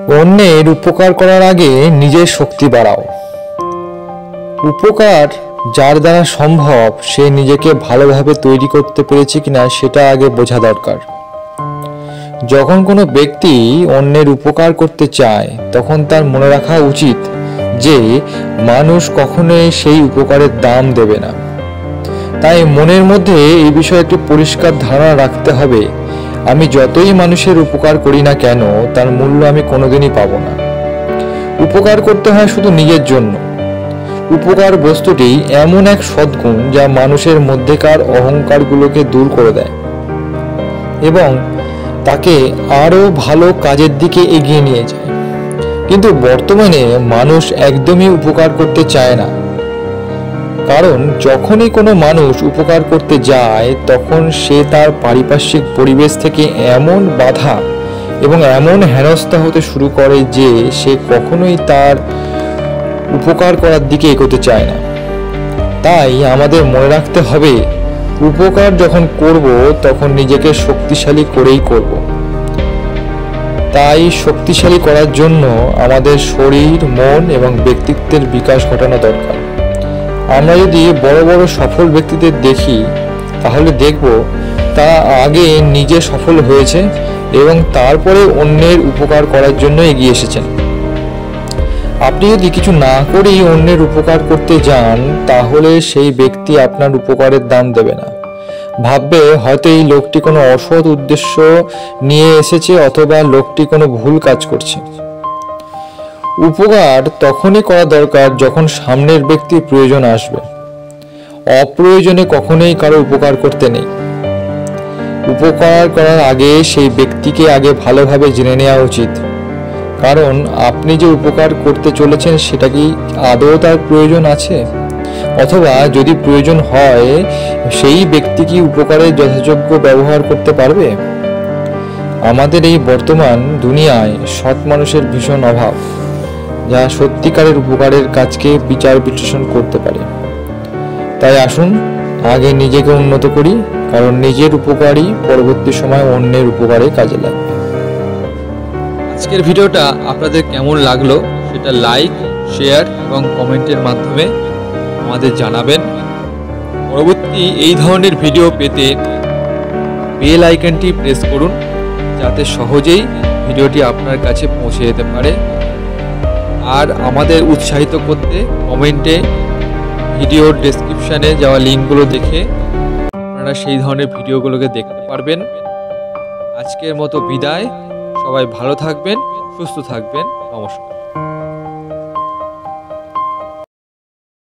অন্যের উপকার করার আগে নিজের শক্তি বাড়াও। উপকার যার দ্বারা সম্ভব সে নিজেকে ভালোভাবে তৈরি করতে পেরেছে কিনা সেটা আগে বোঝা দরকার। যখন কোনো ব্যক্তি অন্যের উপকার করতে চায় তখন তার মনে রাখা উচিত যে মানুষ কখনোই সেই উপকারের দাম দেবে না। তাই মনের মধ্যে এই বিষয়ে একটি পরিষ্কার ধারণা রাখতে হবে, আমি যতই মানুষের উপকার করি না কেন তার মূল্য আমি কোনোদিনই পাবো না। উপকার করতে হয় শুধু নিজের জন্য। উপকার বস্তুটি এমন এক সদ্গুণ যা মানুষের মধ্যেকার অহংকারগুলোকে দূর করে দেয় এবং তাকে আরো ভালো কাজের দিকে এগিয়ে নিয়ে যায়। কিন্তু বর্তমানে মানুষ একদমই উপকার করতে চায় না, কারণ যখনই কোনো মানুষ উপকার করতে যায় তখন সে তার পারিপার্শ্বিক পরিবেশ থেকে এমন বাধা এবং এমন হেনস্থা হতে শুরু করে যে সে কখনোই তার উপকার করার দিকে এগোতে চায় না। তাই আমাদের মনে রাখতে হবে, উপকার যখন করব তখন নিজেকে শক্তিশালী করেই করব। তাই শক্তিশালী করার জন্য আমাদের শরীর, মন এবং ব্যক্তিত্বের বিকাশ ঘটানো দরকার। আমরা যদি বড় বড় সফল ব্যক্তিদের দেখি তাহলে দেখব তারা আগে নিজে সফল হয়েছে এবং তারপরে অন্যের উপকার করার জন্য এগিয়ে এসেছেন। আপনি যদি কিছু না করেই অন্যের উপকার করতে যান তাহলে সেই ব্যক্তি আপনার উপকারের দাম দেবে না। ভাববে হয়তো এই লোকটি কোনো অসৎ উদ্দেশ্য নিয়ে এসেছে অথবা লোকটি কোনো ভুল কাজ করছে। উপকার তখনই করা দরকার যখন সামনের ব্যক্তির প্রয়োজন আসবে। অপ্রয়োজনে কখনোই কারো উপকার করতে নেই। উপকার করার আগে সেই ব্যক্তিকে আগে ভালোভাবে জেনে নেওয়া উচিত, কারণ আপনি যে উপকার করতে চলেছেন সেটা কি আদৌ তার প্রয়োজন আছে, অথবা যদি প্রয়োজন হয় সেই ব্যক্তি কি উপকারের যথাযোগ্য ব্যবহার করতে পারবে। আমাদের এই বর্তমান দুনিয়ায় সৎ মানুষের ভীষণ অভাব, যা সত্যিকারের উপকারের কাজকে বিচার বিশ্লেষণ করতে পারে। তাই আসুন আগে নিজেকে উন্নত করি, কারণ নিজের উপকারই পরবর্তী সময় অন্যের উপকারে কাজে লাগবে। আজকের ভিডিওটা আপনাদের কেমন লাগলো সেটা লাইক, শেয়ার এবং কমেন্টের মাধ্যমে আমাদের জানাবেন। পরবর্তী এই ধরনের ভিডিও পেতে বেল আইকনটি প্রেস করুন, যাতে সহজেই ভিডিওটি আপনার কাছে পৌঁছে যেতে পারে। আর আমাদের উৎসাহিত করতে কমেন্টে ভিডিওর ডেসক্রিপশানে যাওয়া লিঙ্কগুলো দেখে আপনারা সেই ধরনের ভিডিওগুলোকে দেখতে পারবেন। আজকের মতো বিদায়। সবাই ভালো থাকবেন, সুস্থ থাকবেন। নমস্কার।